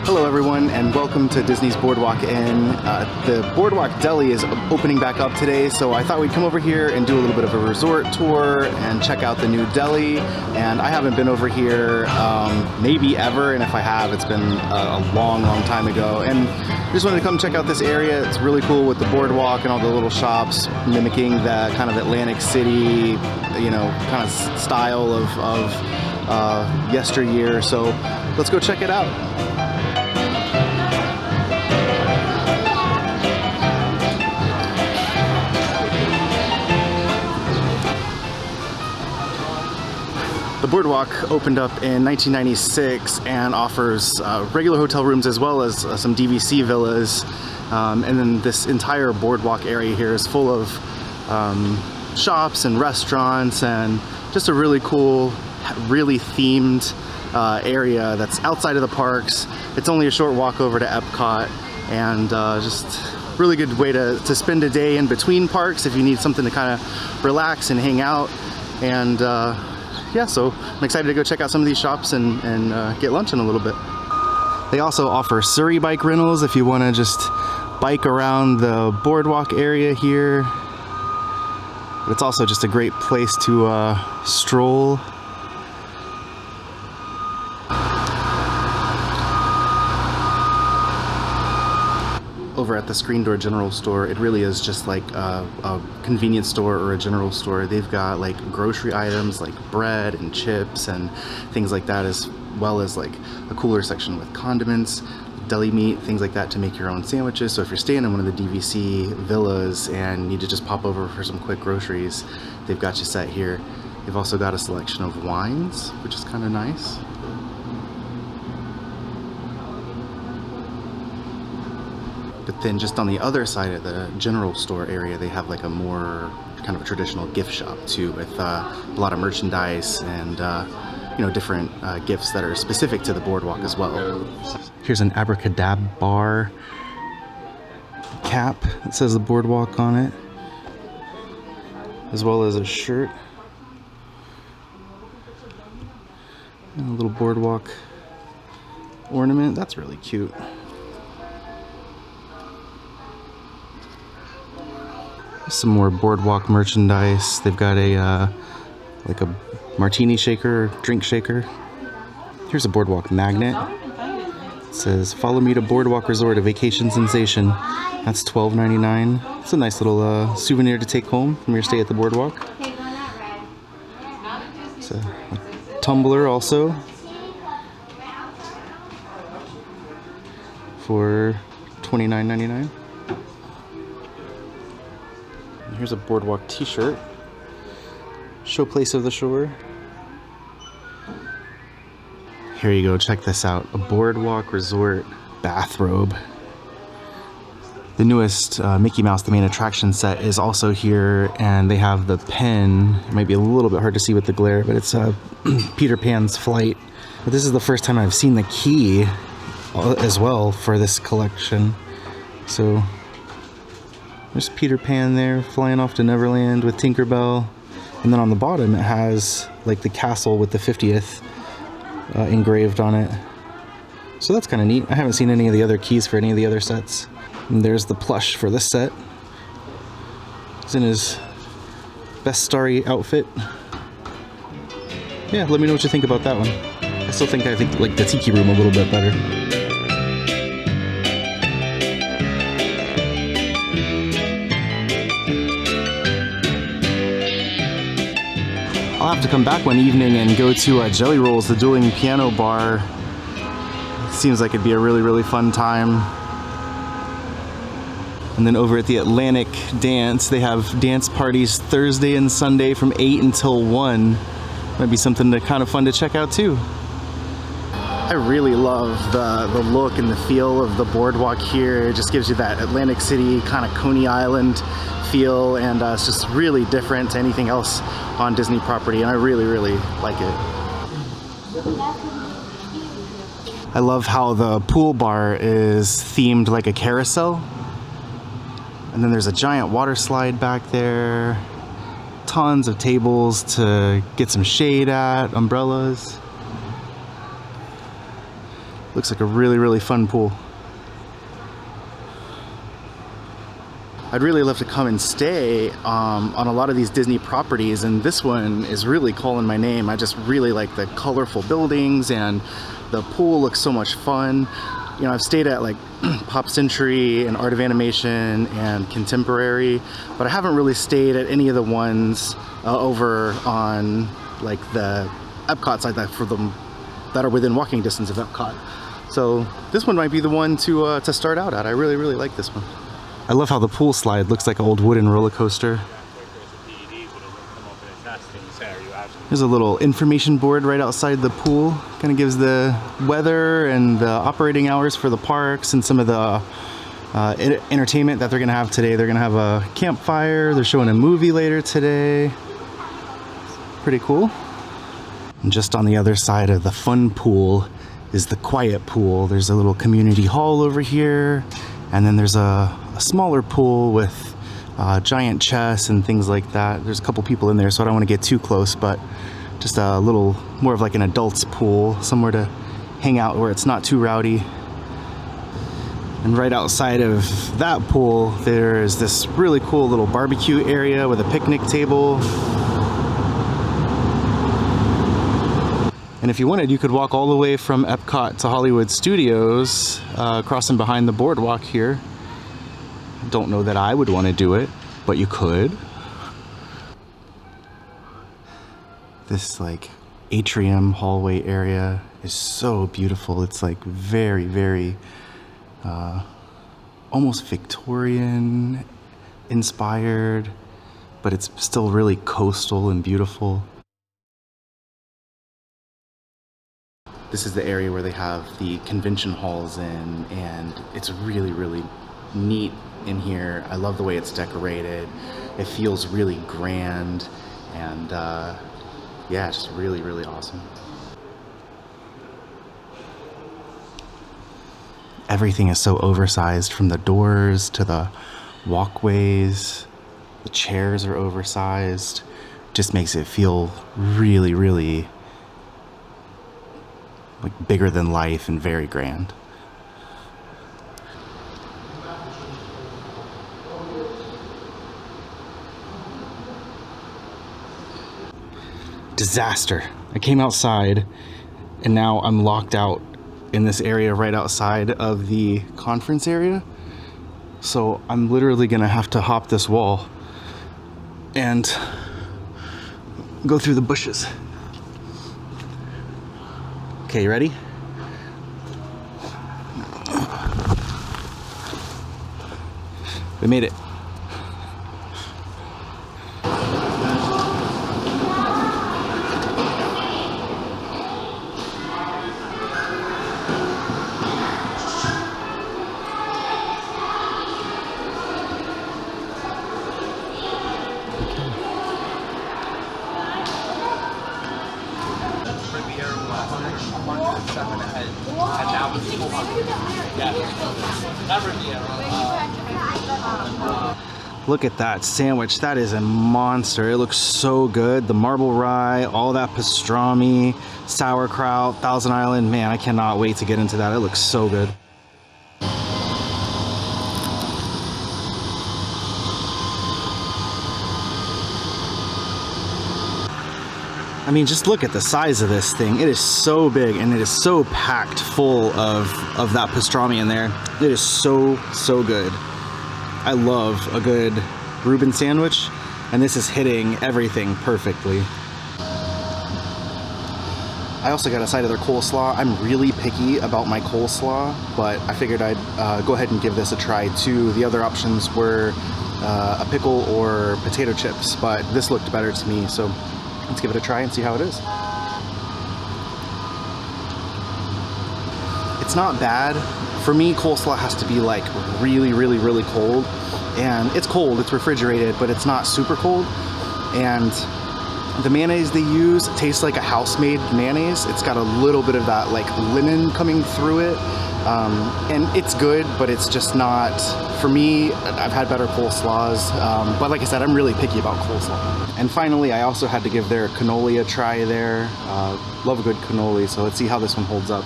Hello everyone and welcome to Disney's Boardwalk Inn. The Boardwalk Deli is opening back up today, so I thought we'd come over here and do a little bit of a resort tour and check out the new deli. And I haven't been over here maybe ever, and if I have, it's been a long time ago. And I just wanted to come check out this area. It's really cool with the boardwalk and all the little shops mimicking the kind of Atlantic City, you know, kind of style of yesteryear. So let's go check it out. The Boardwalk opened up in 1996 and offers regular hotel rooms as well as some DVC villas. And then this entire boardwalk area here is full of shops and restaurants and just a really cool, really themed area that's outside of the parks. It's only a short walk over to Epcot, and just really good way to spend a day in between parks if you need something to kind of relax and hang out. And yeah, so I'm excited to go check out some of these shops and get lunch in a little bit. They also offer Surrey bike rentals if you want to just bike around the boardwalk area here. But it's also just a great place to stroll. Over at the Screen Door General Store, it really is just like a convenience store or a general store. They've got like grocery items like bread and chips and things like that, as well as like a cooler section with condiments, deli meat, things like that to make your own sandwiches. So if you're staying in one of the DVC villas and need to just pop over for some quick groceries, they've got you set here. They've also got a selection of wines, which is kind of nice. But then just on the other side of the general store area, they have like a more kind of a traditional gift shop too, with a lot of merchandise and you know, different gifts that are specific to the boardwalk as well. Here's an abracadabra cap that says the boardwalk on it, as well as a shirt and a little boardwalk ornament. That's really cute. Some more boardwalk merchandise. They've got a like a martini shaker, drink shaker. Here's a boardwalk magnet. It says, "Follow me to Boardwalk Resort, a vacation sensation." That's $12.99. It's a nice little souvenir to take home from your stay at the boardwalk. It's a tumbler also for $29.99. Here's a boardwalk t-shirt. Showplace of the shore. Here you go, check this out. A Boardwalk Resort bathrobe. The newest Mickey Mouse, the main attraction set, is also here, and they have the pen. It might be a little bit hard to see with the glare, but it's Peter Pan's Flight. But this is the first time I've seen the key as well for this collection. So there's Peter Pan there flying off to Neverland with Tinkerbell. And then on the bottom it has like the castle with the 50th engraved on it. So that's kind of neat. I haven't seen any of the other keys for any of the other sets. And there's the plush for this set. He's in his best starry outfit. Yeah, let me know what you think about that one. I think like the Tiki Room a little bit better. I'll have to come back one evening and go to Jelly Rolls, the dueling piano bar. It seems like it'd be a really fun time. And then over at the Atlantic Dance, they have dance parties Thursday and Sunday from 8 until 1. Might be something kind of fun to check out too. I really love the look and the feel of the boardwalk here. It just gives you that Atlantic City kind of Coney Island feel, and it's just really different to anything else on Disney property, and I really like it. I love how the pool bar is themed like a carousel, and then there's a giant water slide back there, tons of tables to get some shade at, umbrellas. Looks like a really, really fun pool. I'd really love to come and stay on a lot of these Disney properties, and this one is really calling my name. I just really like the colorful buildings, and the pool looks so much fun. You know, I've stayed at like Pop Century and Art of Animation and Contemporary, but I haven't really stayed at any of the ones over on like the Epcot side that for them that are within walking distance of Epcot. So this one might be the one to start out at. I really, really like this one. I love how the pool slide looks like an old wooden roller coaster. There's a little information board right outside the pool. Kind of gives the weather and the operating hours for the parks and some of the entertainment that they're going to have today. They're going to have a campfire. They're showing a movie later today. Pretty cool. And just on the other side of the fun pool is the quiet pool. There's a little community hall over here. And then there's a smaller pool with giant chests and things like that. There's a couple people in there, so I don't want to get too close, but just a little more of like an adult's pool, somewhere to hang out where it's not too rowdy. And right outside of that pool, there's this really cool little barbecue area with a picnic table. And if you wanted, you could walk all the way from Epcot to Hollywood Studios, crossing behind the boardwalk here. Don't know that I would want to do it, but you could. This like Atrium Hallway area is so beautiful. It's like very, very almost Victorian inspired, but it's still really coastal and beautiful. This is the area where they have the convention halls in, and it's really, really neat in here. I love the way it's decorated. It feels really grand, and yeah, it's just really, really awesome. Everything is so oversized, from the doors to the walkways. The chairs are oversized. Just makes it feel really, really like bigger than life and very grand. Disaster. I came outside and now I'm locked out in this area right outside of the conference area. So I'm literally gonna have to hop this wall and go through the bushes. Okay, you ready? We made it. Look at that sandwich. That is a monster. It looks so good. The marble rye, all that pastrami, sauerkraut, Thousand Island. Man, I cannot wait to get into that. It looks so good. I mean, just look at the size of this thing. It is so big, and it is so packed full of that pastrami in there. It is so, so good. I love a good Reuben sandwich, and this is hitting everything perfectly. I also got a side of their coleslaw. I'm really picky about my coleslaw, but I figured I'd go ahead and give this a try too. The other options were a pickle or potato chips, but this looked better to me, so let's give it a try and see how it is. It's not bad. For me, coleslaw has to be like really, really, really cold. And it's cold, it's refrigerated, but it's not super cold. And the mayonnaise they use tastes like a house-made mayonnaise. It's got a little bit of that like lemon coming through it. And it's good, but it's just not, for me, I've had better coleslaws. But like I said, I'm really picky about coleslaw. And finally, I also had to give their cannoli a try there. Love a good cannoli, so let's see how this one holds up.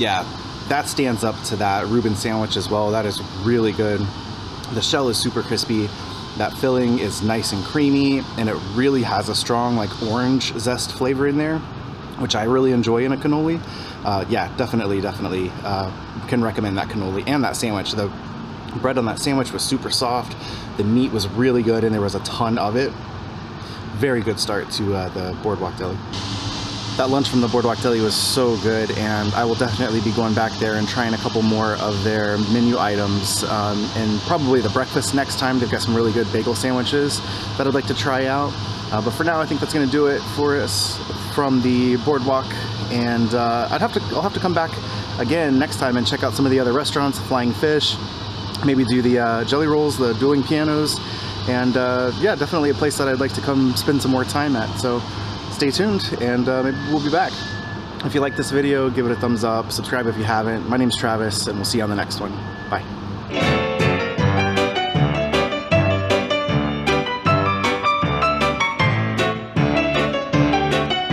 yeah, that stands up to that Reuben sandwich as well. That is really good. The shell is super crispy. That filling is nice and creamy, and it really has a strong like orange zest flavor in there, which I really enjoy in a cannoli. Yeah, definitely can recommend that cannoli and that sandwich. The bread on that sandwich was super soft. The meat was really good, and there was a ton of it. Very good start to the Boardwalk Deli. That lunch from the Boardwalk Deli was so good, and I will definitely be going back there and trying a couple more of their menu items, and probably the breakfast next time. They've got some really good bagel sandwiches that I'd like to try out. But for now, I think that's going to do it for us from the Boardwalk, and I'll have to come back again next time and check out some of the other restaurants, Flying Fish, maybe do the jelly rolls, the dueling pianos, and yeah, definitely a place that I'd like to come spend some more time at. So stay tuned, and maybe we'll be back. If you like this video, give it a thumbs up, subscribe if you haven't. My name's Travis, and we'll see you on the next one. Bye.